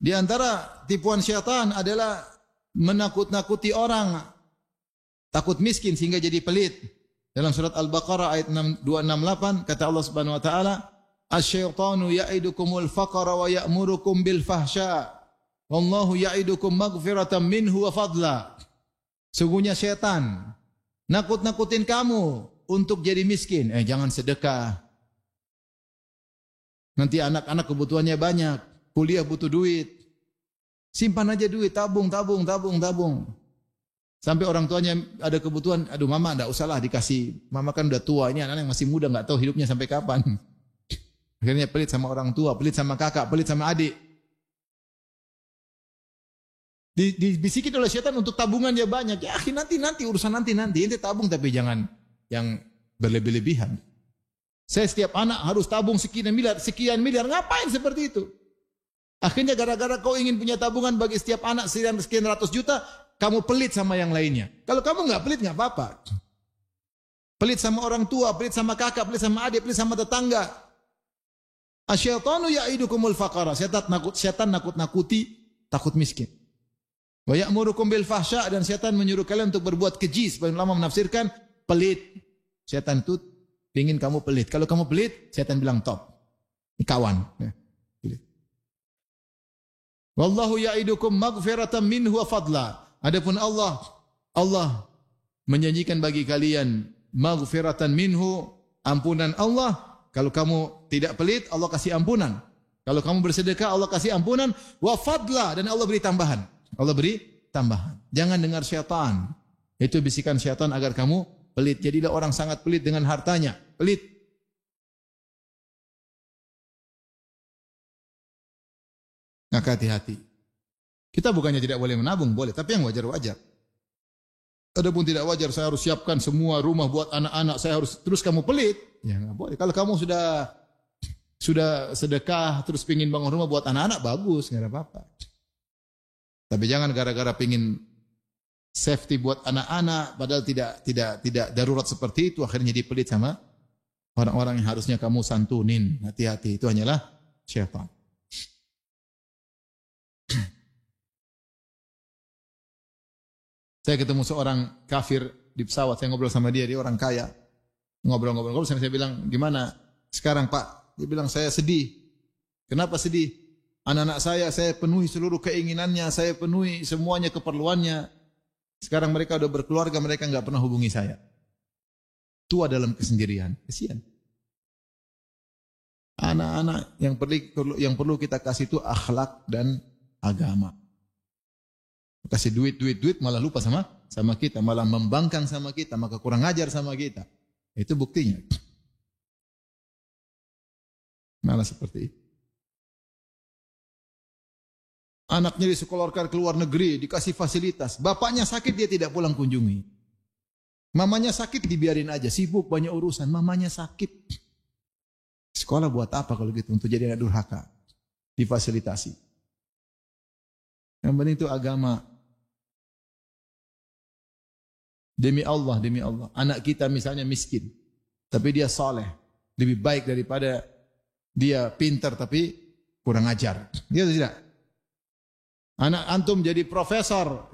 Di antara tipuan syaitan adalah menakut-nakuti orang, takut miskin sehingga jadi pelit. Dalam surat Al-Baqarah ayat 268 kata Allah Subhanahu wa taala, "Asy-syaitanu ya'idukumul faqra wa ya'murukum bil fahsya. Wallahu ya'idukum maghfiratan minhu wa fadla." Sungguhnya syaitan nakut-nakutin kamu untuk jadi miskin. Jangan sedekah. Nanti anak-anak kebutuhannya banyak, kuliah butuh duit. Simpan aja duit, tabung. Sampai orang tuanya ada kebutuhan, aduh mama enggak usahlah dikasih. Mama kan udah tua, ini anak-anak yang masih muda enggak tahu hidupnya sampai kapan. Akhirnya pelit sama orang tua, pelit sama kakak, pelit sama adik. Dibisikin oleh syaitan untuk tabungan dia banyak. Ya akhi nanti urusan nanti. Ini tabung tapi jangan yang berlebih-lebihan. Saya setiap anak harus tabung sekian miliar. Ngapain seperti itu? Akhirnya gara-gara kau ingin punya tabungan bagi setiap anak sekian ratus juta, kamu pelit sama yang lainnya. Kalau kamu nggak pelit nggak apa-apa. Pelit sama orang tua, pelit sama kakak, pelit sama adik, pelit sama tetangga. Asyaitanu ya'idukumul faqara. Syaitan nakut-nakuti takut miskin. Wa ya'murukum bil fahsya, dan syaitan menyuruh kalian untuk berbuat keji. Sebagian ulama menafsirkan pelit. Syaitan itu ingin kamu pelit. Kalau kamu pelit, syaitan bilang top. Ini kawan. Pelit. Wallahu ya'idukum maghfiratan minhu wa fadla. Adapun Allah menjanjikan bagi kalian maghfiratan minhu, ampunan Allah. Kalau kamu tidak pelit, Allah kasih ampunan. Kalau kamu bersedekah, Allah kasih ampunan. Wa fadla, dan Allah beri tambahan. Allah beri tambahan. Jangan dengar syaitan. Itu bisikan syaitan agar kamu pelit. Jadilah orang sangat pelit dengan hartanya. Pelit. Maka hati-hati. Kita bukannya tidak boleh menabung, boleh. Tapi yang wajar-wajar. Adapun tidak wajar, saya harus siapkan semua rumah buat anak-anak. Saya harus terus kamu pelit. Ya nggak boleh. Kalau kamu sudah sedekah, terus pingin bangun rumah buat anak-anak, bagus. Nggak ada apa-apa. Tapi jangan gara-gara pingin safety buat anak-anak, padahal tidak darurat seperti itu, akhirnya dipelit sama orang-orang yang harusnya kamu santunin. Hati-hati, itu hanyalah syaitan. Saya ketemu seorang kafir di pesawat, saya ngobrol sama dia orang kaya. Ngobrol-ngobrol, saya bilang, gimana sekarang Pak? Dia bilang, saya sedih. Kenapa sedih? Anak-anak saya penuhi seluruh keinginannya, saya penuhi semuanya keperluannya. Sekarang mereka sudah berkeluarga, mereka enggak pernah hubungi saya. Tua dalam kesendirian. Kasihan. Anak-anak yang perlu kita kasih itu akhlak dan agama. Kasih duit malah lupa sama kita, malah membangkang sama kita, maka kurang ajar sama kita. Itu buktinya. Malah seperti itu. Anaknya disekolahkan ke luar negeri, dikasih fasilitas. Bapaknya sakit, dia tidak pulang kunjungi. Mamanya sakit, dibiarin aja. Sibuk, banyak urusan. Mamanya sakit. Sekolah buat apa kalau gitu? Untuk jadi anak durhaka. Difasilitasi. Yang penting itu agama. Demi Allah. Anak kita misalnya miskin. Tapi dia saleh. Lebih baik daripada dia pintar tapi kurang ajar. Dia tidak. Anak antum jadi profesor.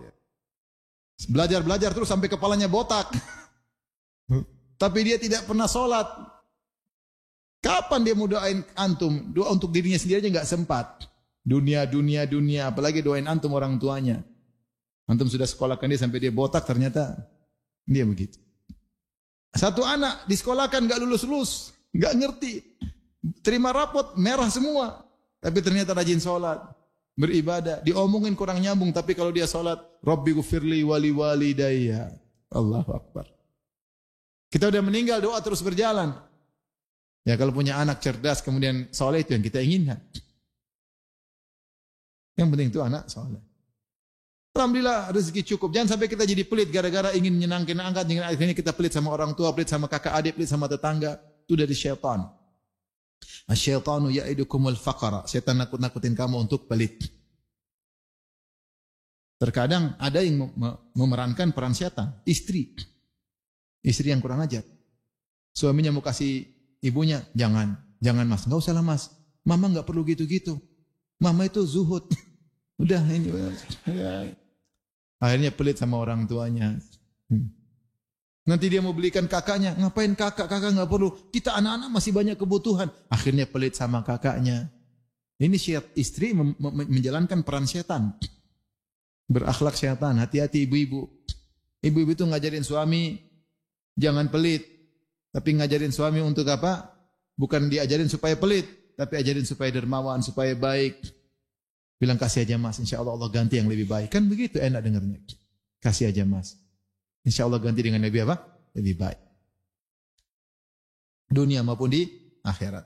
Belajar terus sampai kepalanya botak. Tapi dia tidak pernah sholat. Kapan dia mau doain antum? Doa untuk dirinya sendiri aja nggak sempat. Dunia. Apalagi doain antum orang tuanya. Antum sudah sekolahkan dia sampai dia botak, ternyata dia begitu. Satu anak disekolahkan nggak lulus, nggak ngerti. Terima rapot, merah semua. Tapi ternyata rajin sholat. Beribadah, diomongin kurang nyambung, tapi kalau dia salat, Rabbi ghfirli wali walidayya. Allahu Akbar. Kita udah meninggal, doa terus berjalan. Ya kalau punya anak cerdas kemudian saleh, itu yang kita inginkan. Yang penting itu anak saleh. Alhamdulillah rezeki cukup. Jangan sampai kita jadi pelit gara-gara ingin menyenangkan angkat, akhirnya kita pelit sama orang tua, pelit sama kakak adik, pelit sama tetangga. Itu dari syaitan. Asyaitanu ya'idukumul faqara. Syaitan nakut-nakutin kamu untuk pelit. Terkadang ada yang memerankan peran syaitan. Istri yang kurang ajar. Suaminya mau kasih ibunya, jangan mas, enggak usah lah mas. Mama enggak perlu gitu-gitu. Mama itu zuhud. Udah ini. Ya. Akhirnya pelit sama orang tuanya. Nanti dia mau belikan kakaknya. Ngapain kakak? Kakak nggak perlu. Kita anak-anak masih banyak kebutuhan. Akhirnya pelit sama kakaknya. Ini istri menjalankan peran setan. Berakhlak setan. Hati-hati ibu-ibu. Ibu-ibu itu ngajarin suami jangan pelit. Tapi ngajarin suami untuk apa? Bukan diajarin supaya pelit. Tapi ajarin supaya dermawan, supaya baik. Bilang kasih aja mas, insya Allah Allah ganti yang lebih baik. Kan begitu enak dengarnya. Kasih aja mas. Insya Allah ganti dengan lebih apa? Lebih baik. Dunia maupun di akhirat.